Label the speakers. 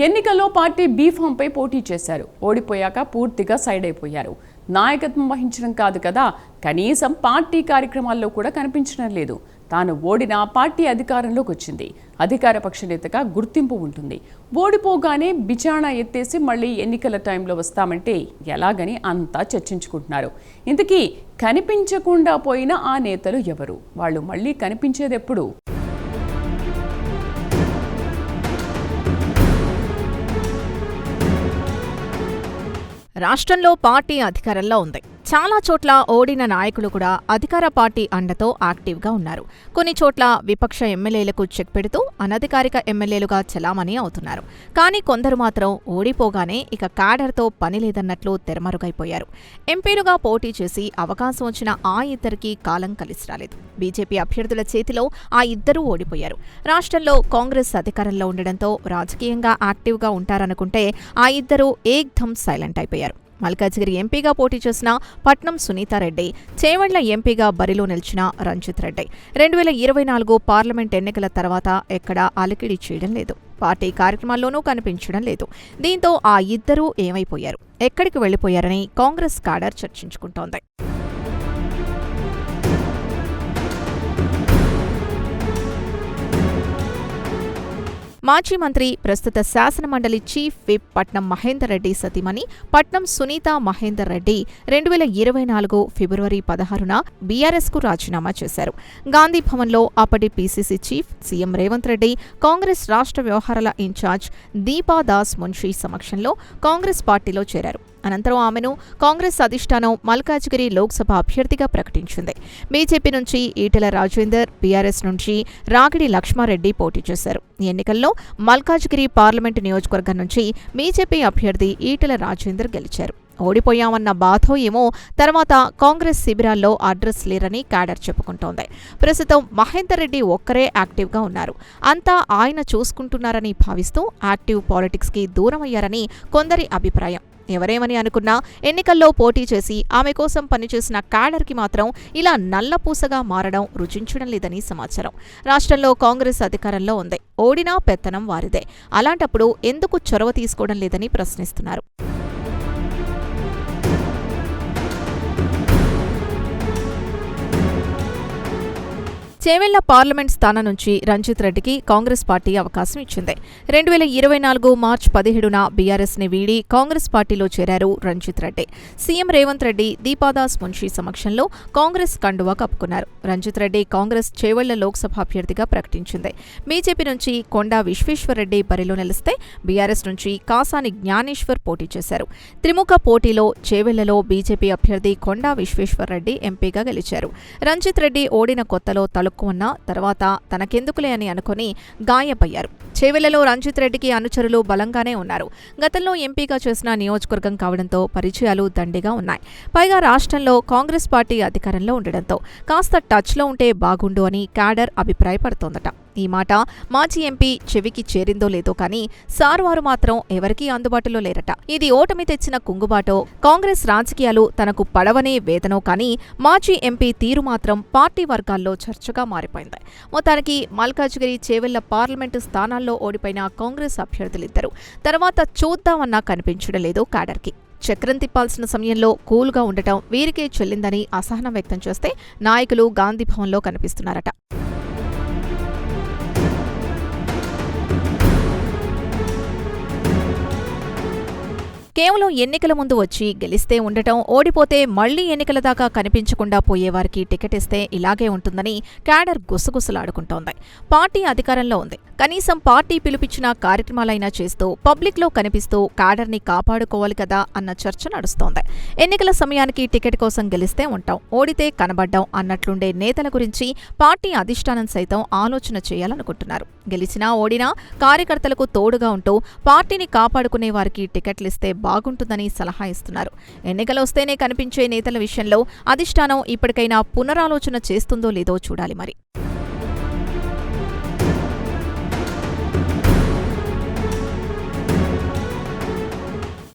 Speaker 1: ఎన్నికల్లో పార్టీ బీఫామ్పై పోటీ చేశారు. ఓడిపోయాక పూర్తిగా సైడ్ అయిపోయారు. నాయకత్వం వహించడం కాదు కదా, కనీసం పార్టీ కార్యక్రమాల్లో కూడా కనిపించడం లేదు. తాను ఓడినా పార్టీ అధికారంలోకి వచ్చింది. అధికార పక్ష నేతగా గుర్తింపు ఉంటుంది. ఓడిపోగానే బిచాణా ఎత్తేసి మళ్ళీ ఎన్నికల టైంలో వస్తామంటే ఎలాగని అంతా చర్చించుకుంటున్నారు. ఇంతకీ కనిపించకుండా పోయిన ఆ నేతలు ఎవరు? వాళ్ళు మళ్ళీ కనిపించేదెప్పుడు?
Speaker 2: రాష్ట్రంలో పార్టీ అధికారంలో ఉంది. చాలా చోట్ల ఓడిన నాయకులు కూడా అధికార పార్టీ అండతో యాక్టివ్గా ఉన్నారు. కొన్ని చోట్ల విపక్ష ఎమ్మెల్యేలకు చెక్ పెడుతూ అనధికారిక ఎమ్మెల్యేలుగా చలామణి అవుతున్నారు. కానీ కొందరు మాత్రం ఓడిపోగానే ఇక క్యాడర్తో పని లేదన్నట్లు తెరమరుగైపోయారు. ఎంపీలుగా పోటీ చేసి అవకాశం వచ్చిన ఆ ఇద్దరికీ కాలం కలిసి రాలేదు. బీజేపీ అభ్యర్థుల చేతిలో ఆ ఇద్దరూ ఓడిపోయారు. రాష్ట్రంలో కాంగ్రెస్ అధికారంలో ఉండడంతో రాజకీయంగా యాక్టివ్గా ఉంటారనుకుంటే ఆ ఇద్దరూ ఏక్దమ్ సైలెంట్ అయిపోయారు. మల్కాజ్గిరి ఎంపీగా పోటీ చేసిన పట్నం సునీతారెడ్డి, చేవెళ్ల ఎంపీగా బరిలో నిలిచిన రంజిత్ రెడ్డి 2024 పార్లమెంట్ ఎన్నికల తర్వాత ఎక్కడా అలికిడి చేయడం లేదు. పార్టీ కార్యక్రమాల్లోనూ కనిపించడం లేదు. దీంతో ఆ ఇద్దరూ ఏమైపోయారు, ఎక్కడికి వెళ్లిపోయారని కాంగ్రెస్ క్యాడర్ చర్చించుకుంటోంది. మాజీ మంత్రి, ప్రస్తుత శాసనమండలి చీఫ్ విప్ పట్నం మహేందర్ రెడ్డి సతీమణి పట్నం సునీత మహేందర్ రెడ్డి 2024 ఫిబ్రవరి 16న బీఆర్ఎస్కు రాజీనామా చేశారు. గాంధీభవన్లో అప్పటి PCC chief CM Revanth Reddy, Congress రాష్ట్ర వ్యవహారాల ఇన్ఛార్జ్ దీపాదాస్ మున్షీ సమక్షంలో కాంగ్రెస్ పార్టీలో చేరారు. అనంతరం ఆమెను కాంగ్రెస్ అధిష్టానం మల్కాజ్గిరి లోక్సభ అభ్యర్థిగా ప్రకటించింది. బీజేపీ నుంచి ఈటెల రాజేందర్, బీఆర్ఎస్ నుంచి రాగిడి లక్ష్మారెడ్డి పోటీ చేశారు. ఈ ఎన్నికల్లో మల్కాజ్గిరి పార్లమెంటు నియోజకవర్గం నుంచి బీజేపీ అభ్యర్థి ఈటెల రాజేందర్ గెలిచారు. ఓడిపోయామన్న బాధో ఏమో తర్వాత కాంగ్రెస్ శిబిరాల్లో అడ్రస్ లేరని క్యాడర్ చెప్పుకుంటోంది. ప్రస్తుతం మహేందర్ రెడ్డి ఒక్కరే యాక్టివ్గా ఉన్నారు. అంతా ఆయన చూసుకుంటున్నారని భావిస్తూ యాక్టివ్ పాలిటిక్స్కి దూరమయ్యారని కొందరి అభిప్రాయం. ఎవరేమని అనుకున్నా ఎన్నికల్లో పోటీ చేసి ఆమె కోసం పనిచేసిన క్యాడర్కి మాత్రం ఇలా నల్లపూసగా మారడం రుచించడం లేదని సమాచారం. రాష్ట్రంలో కాంగ్రెస్ అధికారంలో ఉంది. ఓడినా పెత్తనం వారిదే. అలాంటప్పుడు ఎందుకు చొరవ తీసుకోవడం లేదని ప్రశ్నిస్తున్నారు. చేవెళ్ల పార్లమెంట్ స్థానం నుంచి రంజిత్ రెడ్డికి కాంగ్రెస్ పార్టీ అవకాశం ఇచ్చింది. 2024 మార్చి 17న బీఆర్ఎస్ని వీడి కాంగ్రెస్ పార్టీలో చేరారు రంజిత్ రెడ్డి. సీఎం రేవంత్ రెడ్డి, దీపాదాస్ మున్షీ సమక్షంలో కాంగ్రెస్ కండువా కప్పుకున్నారు. రంజిత్ రెడ్డి కాంగ్రెస్ చేవెళ్ల లోక్సభ అభ్యర్థిగా ప్రకటించింది. బీజేపీ నుంచి కొండా విశ్వేశ్వర్రెడ్డి బరిలో నిలిస్తే బీఆర్ఎస్ నుంచి కాసాని జ్ఞానేశ్వర్ పోటీ చేశారు. త్రిముఖ పోటీలో చేవెళ్లలో బీజేపీ అభ్యర్థి కొండా విశ్వేశ్వర్రెడ్డి ఎంపీగా గెలిచారు. రంజిత్ రెడ్డి ఓడిన కొత్తలో తలుక్కున్న తర్వాత తనకెందుకులే అని అనుకుని గాయపయ్యారు. చేవెళ్లలో రంజిత్ రెడ్డికి అనుచరులు బలంగానే ఉన్నారు. గతంలో ఎంపీగా చేసిన నియోజకవర్గం కావడంతో పరిచయాలు దండిగా ఉన్నాయి. పైగా రాష్ట్రంలో కాంగ్రెస్ పార్టీ అధికారంలో ఉండడంతో కాస్త టచ్లో ఉంటే బాగుండు అని క్యాడర్ అభిప్రాయపడుతోందట. ఈ మాట మాజీ ఎంపీ చెవికి చేరిందో లేదో కానీ సార్వారు మాత్రం ఎవరికీ అందుబాటులో లేరట. ఇది ఓటమి తెచ్చిన కుంగుబాటో, కాంగ్రెస్ రాజకీయాలు తనకు పడవనే వేదనో కానీ మాజీ ఎంపీ తీరు మాత్రం పార్టీ వర్గాల్లో చర్చగా మారిపోయింది. మొత్తానికి మల్కాజ్గిరి, చేవెళ్ల పార్లమెంటు స్థానాల్లో ఓడిపోయిన కాంగ్రెస్ అభ్యర్థులిద్దరూ తర్వాత చూద్దామన్నా కనిపించడం లేదు క్యాడర్కి. చక్రం తిప్పాల్సిన సమయంలో కూల్గా ఉండటం వీరికే చెల్లిందని అసహనం వ్యక్తం చేస్తే నాయకులు గాంధీభవన్లో కనిపిస్తున్నారట. కేవలం ఎన్నికల ముందు వచ్చి గెలిస్తే ఉండటం, ఓడిపోతే మళ్లీ ఎన్నికల దాకా కనిపించకుండా పోయేవారికి టికెట్ ఇస్తే ఇలాగే ఉంటుందని క్యాడర్ గుసగుసలాడుకుంటోంది. పార్టీ అధికారంలో ఉంది. కనీసం పార్టీ పిలుపిచ్చిన కార్యక్రమాలైనా చేస్తూ పబ్లిక్లో కనిపిస్తూ క్యాడర్ని కాపాడుకోవాలి కదా అన్న చర్చ నడుస్తోంది. ఎన్నికల సమయానికి టికెట్ కోసం గెలిస్తే ఉంటాం, ఓడితే కనబడ్డాం అన్నట్లుండే నేతల గురించి పార్టీ అధిష్టానం సైతం ఆలోచన చేయాలనుకుంటున్నారు. గెలిచినా ఓడినా కార్యకర్తలకు తోడుగా ఉంటూ పార్టీని కాపాడుకునే వారికి టికెట్లిస్తే బాగుంటుందని సలహా ఇస్తున్నారు. ఎన్నికలొస్తేనే కనిపించే నేతల విషయంలో అధిష్టానం ఇప్పటికైనా పునరాలోచన చేస్తుందో లేదో చూడాలి మరి.